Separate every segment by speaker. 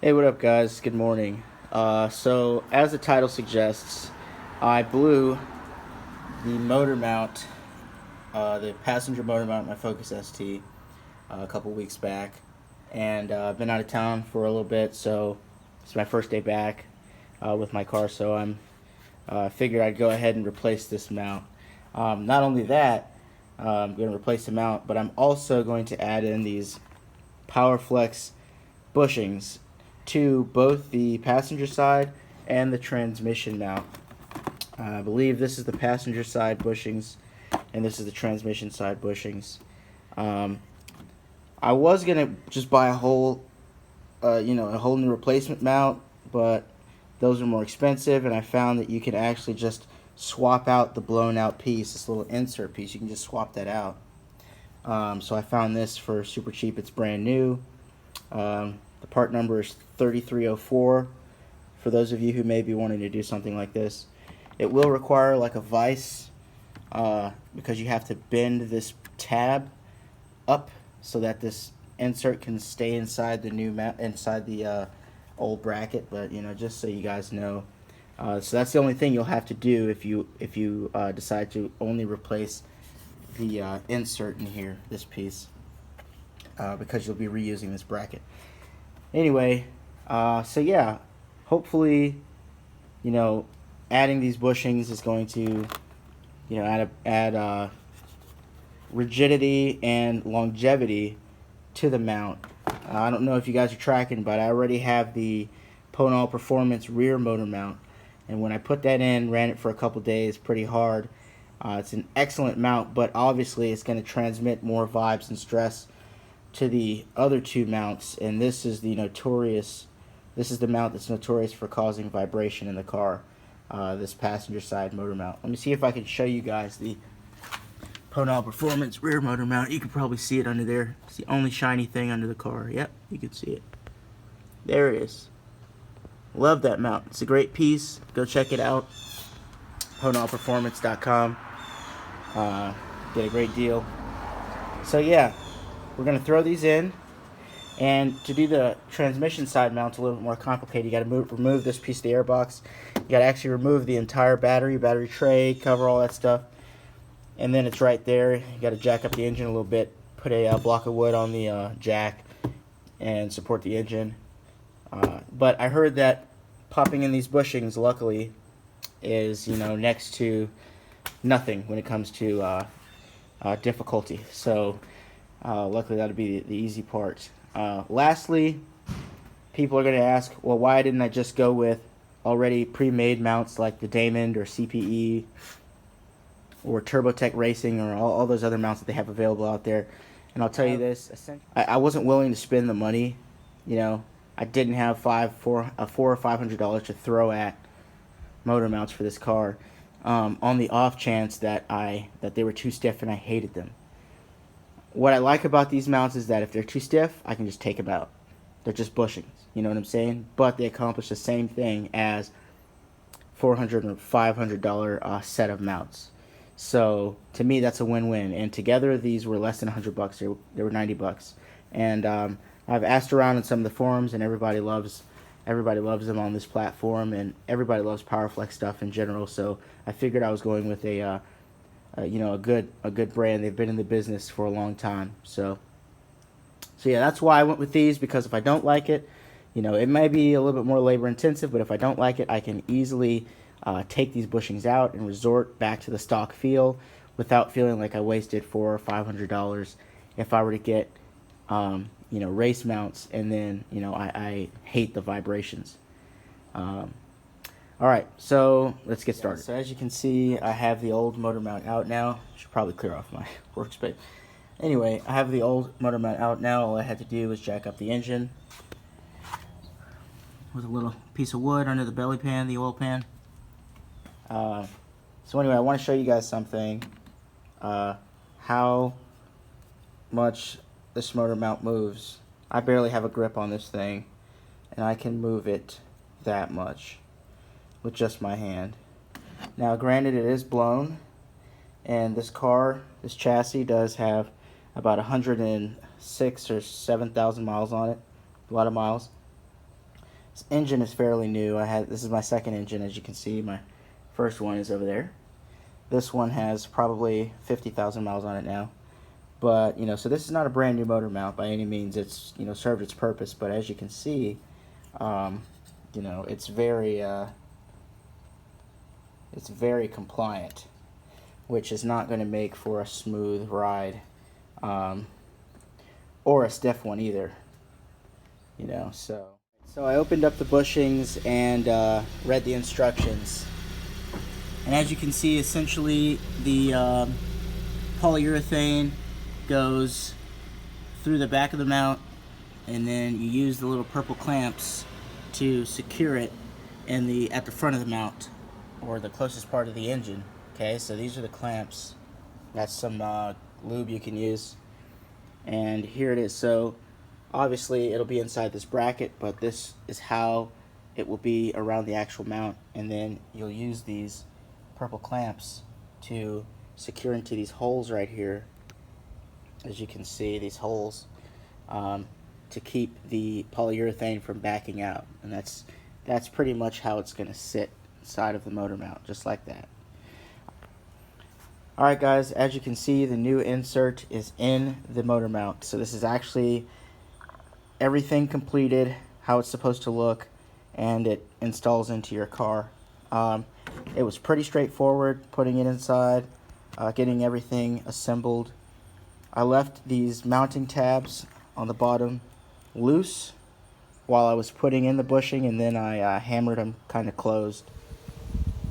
Speaker 1: Hey, what up, guys? Good morning. So, as the title suggests, I blew the motor mount, the passenger motor mount, my Focus ST, a couple weeks back, and I've been out of town for a little bit, so it's my first day back with my car. So I'm figured I'd go ahead and replace this mount. Not only that, I'm going to replace the mount, but I'm also going to add in these Powerflex bushings to both the passenger side and the transmission mount. I believe this is the passenger side bushings and this is the transmission side bushings. Um, I was gonna just buy a whole, a whole new replacement mount, but those are more expensive, and I found that you can actually just swap out the blown out piece, this little insert piece. You can just swap that out. So I found this for super cheap. It's brand new. The part number is 3304 for those of you who may be wanting to do something like this. It will require like a vise because you have to bend this tab up so that this insert can stay inside the new inside the old bracket. But just so you guys know, so that's the only thing you'll have to do if you decide to only replace the insert in here, this piece, because you'll be reusing this bracket. Anyway, so yeah, hopefully, adding these bushings is going to, add rigidity and longevity to the mount. I don't know if you guys are tracking, but I already have the Pownall Performance rear motor mount, and when I put that in, ran it for a couple days pretty hard. It's an excellent mount, but obviously it's going to transmit more vibes and stress to the other two mounts, and this is the mount that's notorious for causing vibration in the car, this passenger side motor mount. Let me see if I can show you guys the Pownall Performance rear motor mount. You can probably see it under there. It's the only shiny thing under the car. Yep, you can see it. There it is. Love that mount. It's a great piece. Go check it out. PownallPerformance.com. Get a great deal. So yeah, we're going to throw these in, and to do the transmission side mount, a little bit more complicated. You got to remove this piece of the airbox. You got to actually remove the entire battery tray, cover, all that stuff, and then it's right there. You got to jack up the engine a little bit, put a block of wood on the jack, and support the engine. But I heard that popping in these bushings, luckily, is next to nothing when it comes to difficulty. So luckily that'll be the easy part. Lastly, people are going to ask, well, why didn't I just go with already pre-made mounts like the Damon or CPE or TurboTech Racing or all those other mounts that they have available out there? And I'll tell you this, I wasn't willing to spend the money. I didn't have $400 or $500 to throw at motor mounts for this car, on the off chance that they were too stiff and I hated them. What I like about these mounts is that if they're too stiff, I can just take them out. They're just bushings, you know what I'm saying? But they accomplish the same thing as $400 or $500 set of mounts. So to me, that's a win-win. And together, these were less than $100. They were $90. And I've asked around in some of the forums, and everybody loves them on this platform, and everybody loves Powerflex stuff in general. So I figured I was going with a good brand. They've been in the business for a long time. So yeah, that's why I went with these, because if I don't like it, it may be a little bit more labor intensive, but if I don't like it, I can easily take these bushings out and resort back to the stock feel without feeling like I wasted $400 or $500 if I were to get race mounts, and then I hate the vibrations. Alright, so let's get started. So as you can see, I have the old motor mount out now. Should probably clear off my workspace. Anyway, I have the old motor mount out now. All I had to do was jack up the engine with a little piece of wood under the belly pan, the oil pan. So anyway, I want to show you guys something, how much this motor mount moves. I barely have a grip on this thing, and I can move it that much with just my hand. Now granted, it is blown, and this chassis does have about 106 or 7,000 miles on it, a lot of miles. engine is fairly new. This is my second engine, as you can see. My first one is over there. This one has probably 50,000 miles on it now. But, you know, so this is not a brand new motor mount by any means. It's, you know, served its purpose. But as you can see, you know, it's very compliant, which is not going to make for a smooth ride, or a stiff one either. You know, so I opened up the bushings and read the instructions. And as you can see, essentially the polyurethane goes through the back of the mount, and then you use the little purple clamps to secure it at the front of the mount, or the closest part of the engine. Okay, so these are the clamps. That's some lube you can use, and here it is. So obviously it'll be inside this bracket, but this is how it will be around the actual mount, and then you'll use these purple clamps to secure into these holes right here. As you can see, these holes, to keep the polyurethane from backing out, and that's pretty much how it's going to sit inside of the motor mount, just like that. Alright guys, as you can see, the new insert is in the motor mount. So this is actually everything completed, how it's supposed to look, and it installs into your car. It was pretty straightforward putting it inside, getting everything assembled. I left these mounting tabs on the bottom loose while I was putting in the bushing, and then I hammered them kind of closed.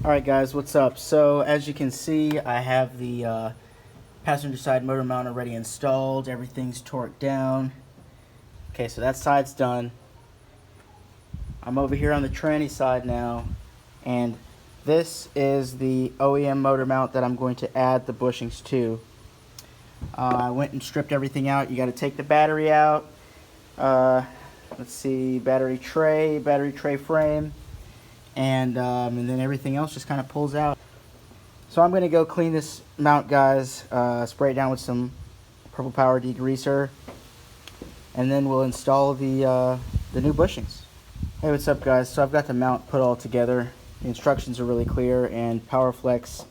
Speaker 1: Alright guys, what's up? So as you can see, I have the passenger side motor mount already installed. Everything's torqued down. Okay, so that side's done. I'm over here on the tranny side now, and this is the OEM motor mount that I'm going to add the bushings to. I went and stripped everything out. You got to take the battery out. Let's see, battery tray frame, and then everything else just kind of pulls out. So I'm going to go clean this mount, guys. Spray it down with some Purple Power degreaser, and then we'll install the new bushings. Hey, what's up, guys? So I've got the mount put all together. The instructions are really clear, and Powerflex,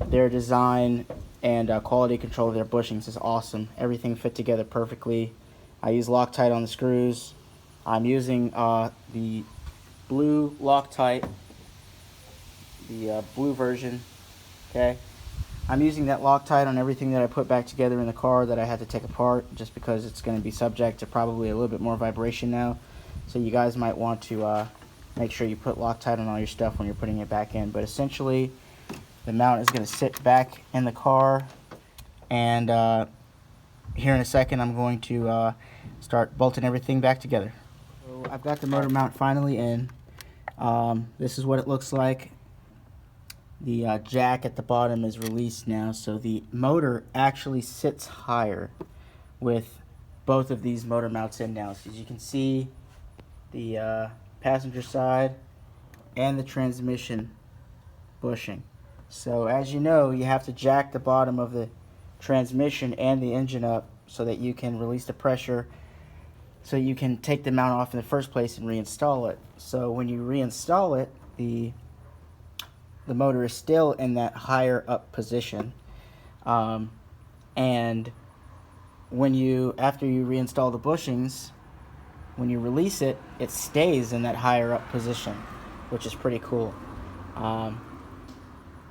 Speaker 1: their design and quality control of their bushings is awesome. Everything fit together perfectly. I use Loctite on the screws. I'm using the blue Loctite, the blue version. Okay, I'm using that Loctite on everything that I put back together in the car that I had to take apart, just because it's going to be subject to probably a little bit more vibration now. So you guys might want to make sure you put Loctite on all your stuff when you're putting it back in. But essentially, the mount is going to sit back in the car, and here in a second I'm going to start bolting everything back together. So I've got the motor mount finally in. This is what it looks like. The jack at the bottom is released now, so the motor actually sits higher with both of these motor mounts in now. So as you can see, the passenger side and the transmission bushing. So as you know, you have to jack the bottom of the transmission and the engine up so that you can release the pressure, so you can take the mount off in the first place and reinstall it. So when you reinstall it, the motor is still in that higher up position, and after you reinstall the bushings, when you release it, it stays in that higher up position, which is pretty cool.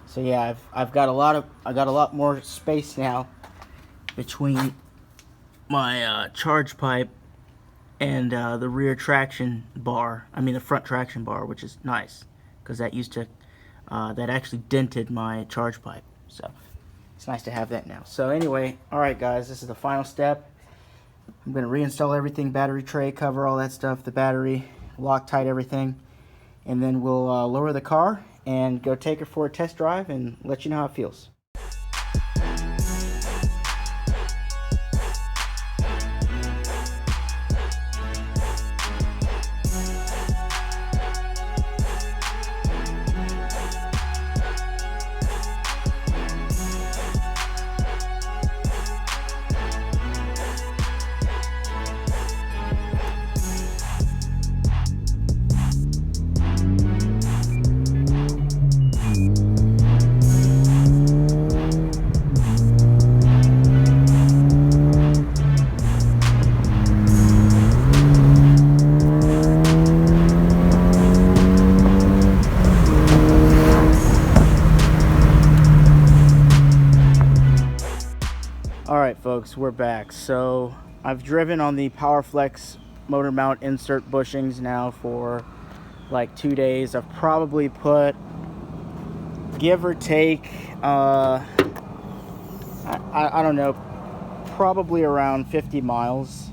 Speaker 1: So yeah, I've got a lot more space now between my charge pipe and the rear traction bar. I mean the front traction bar, which is nice because that used to that actually dented my charge pipe. So it's nice to have that now. So anyway, all right guys, this is the final step. I'm going to reinstall everything, battery tray, cover, all that stuff, the battery, Loctite everything, and then we'll lower the car and go take her for a test drive and let you know how it feels. folks, we're back. So I've driven on the Powerflex motor mount insert bushings now for like 2 days. I've probably put, give or take, I don't know, probably around 50 miles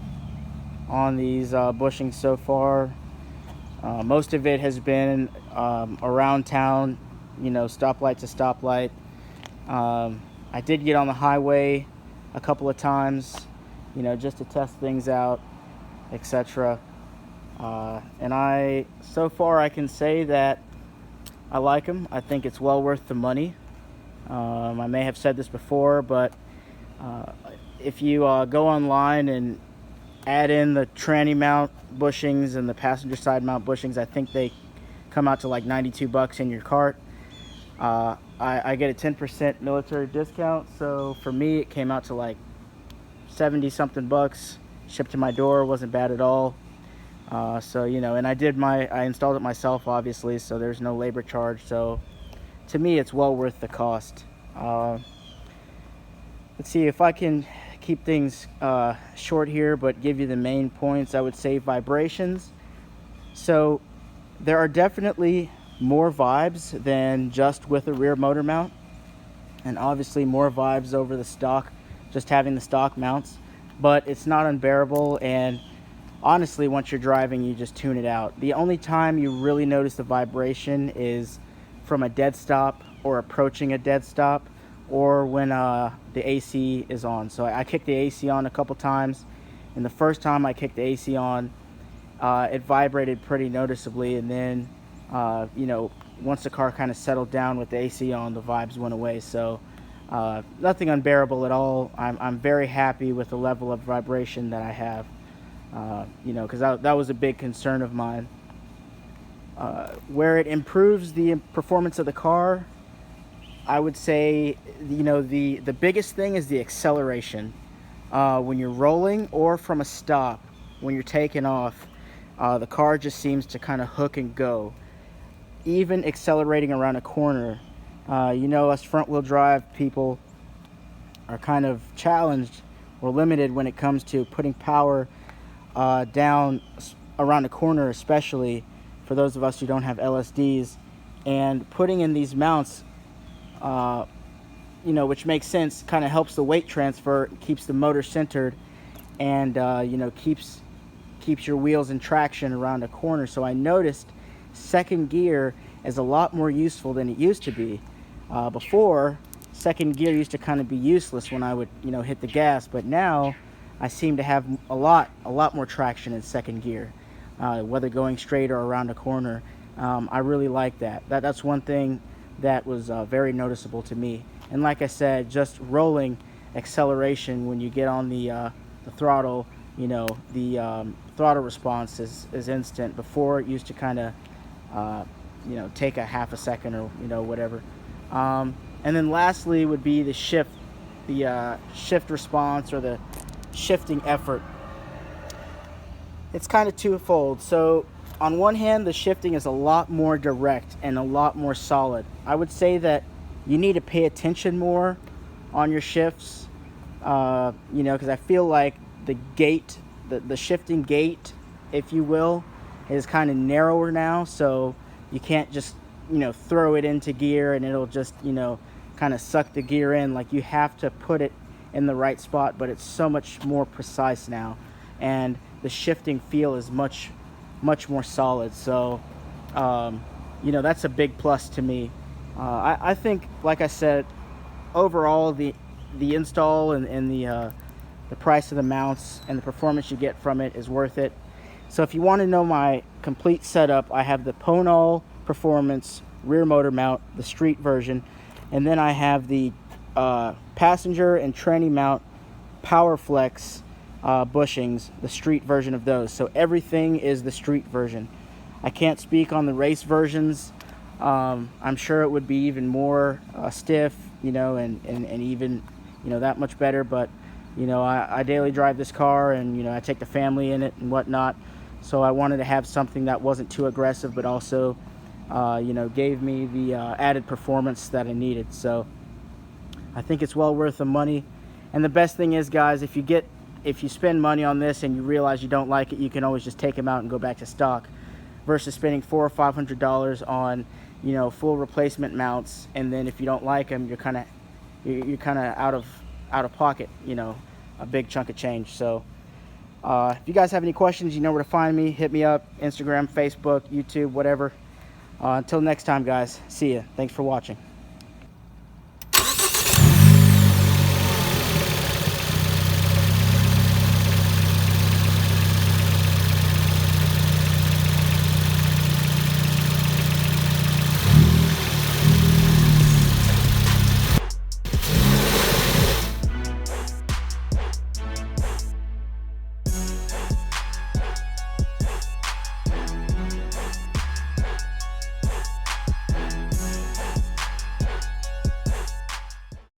Speaker 1: on these bushings so far. Most of it has been around town, you know, stoplight to stoplight. I did get on the highway a couple of times, you know, just to test things out, etc. And so far I can say that I like them. I think it's well worth the money. I may have said this before, but if you go online and add in the tranny mount bushings and the passenger side mount bushings, I think they come out to like $92 in your cart. I get a 10% military discount, so for me it came out to like 70 something bucks. Shipped to my door, wasn't bad at all. So, you know, and I installed it myself, obviously, so there's no labor charge. So to me it's well worth the cost. Let's see if I can keep things short here, but give you the main points. I would say vibrations. So there are definitely more vibes than just with a rear motor mount, and obviously more vibes over the stock, just having the stock mounts, but it's not unbearable. And honestly, once you're driving, you just tune it out. The only time you really notice the vibration is from a dead stop or approaching a dead stop, or when the AC is on. So I kicked the AC on a couple times, and the first time I kicked the AC on, it vibrated pretty noticeably, and then you know, once the car kind of settled down with the AC on, the vibes went away. So nothing unbearable at all. I'm very happy with the level of vibration that I have, you know, because that was a big concern of mine. Where it improves the performance of the car, I would say, you know, the biggest thing is the acceleration. When you're rolling or from a stop, when you're taking off, the car just seems to kind of hook and go. Even accelerating around a corner, you know, us front wheel drive people are kind of challenged or limited when it comes to putting power down around a corner, especially for those of us who don't have LSDs, and putting in these mounts, you know, which makes sense, kind of helps the weight transfer, keeps the motor centered, and you know, keeps your wheels in traction around a corner. So I noticed second gear is a lot more useful than it used to be. Before, second gear used to kind of be useless when I would, you know, hit the gas, but now I seem to have a lot more traction in second gear, whether going straight or around a corner. I really like that. That's one thing that was very noticeable to me. And like I said, just rolling acceleration when you get on the throttle, you know, the throttle response is instant. Before, it used to kind of you know, take a half a second, or, you know, whatever. And then lastly would be the shift response, or the shifting effort. It's kind of twofold. So on one hand, the shifting is a lot more direct and a lot more solid. I would say that you need to pay attention more on your shifts, you know, because I feel like the gate, the shifting gate, if you will, is kind of narrower now. So you can't just, you know, throw it into gear and it'll just, you know, kind of suck the gear in. Like, you have to put it in the right spot, but it's so much more precise now, and the shifting feel is much more solid. So you know, that's a big plus to me. I think, like I said, overall the install and the price of the mounts and the performance you get from it is worth it. So if you want to know my complete setup, I have the Ponal Performance rear motor mount, the street version, and then I have the passenger and tranny mount Powerflex bushings, the street version of those. So everything is the street version. I can't speak on the race versions. I'm sure it would be even more stiff, you know, and even, you know, that much better. But, you know, I daily drive this car, and, you know, I take the family in it and whatnot. So I wanted to have something that wasn't too aggressive, but also, you know, gave me the added performance that I needed. So I think it's well worth the money. And the best thing is, guys, if you spend money on this and you realize you don't like it, you can always just take them out and go back to stock, versus spending $400 or $500 on, you know, full replacement mounts, and then if you don't like them, you're kind of out of pocket, you know, a big chunk of change. So if you guys have any questions, you know where to find me. Hit me up, Instagram, Facebook, YouTube, whatever. Until next time, guys, see ya. Thanks for watching.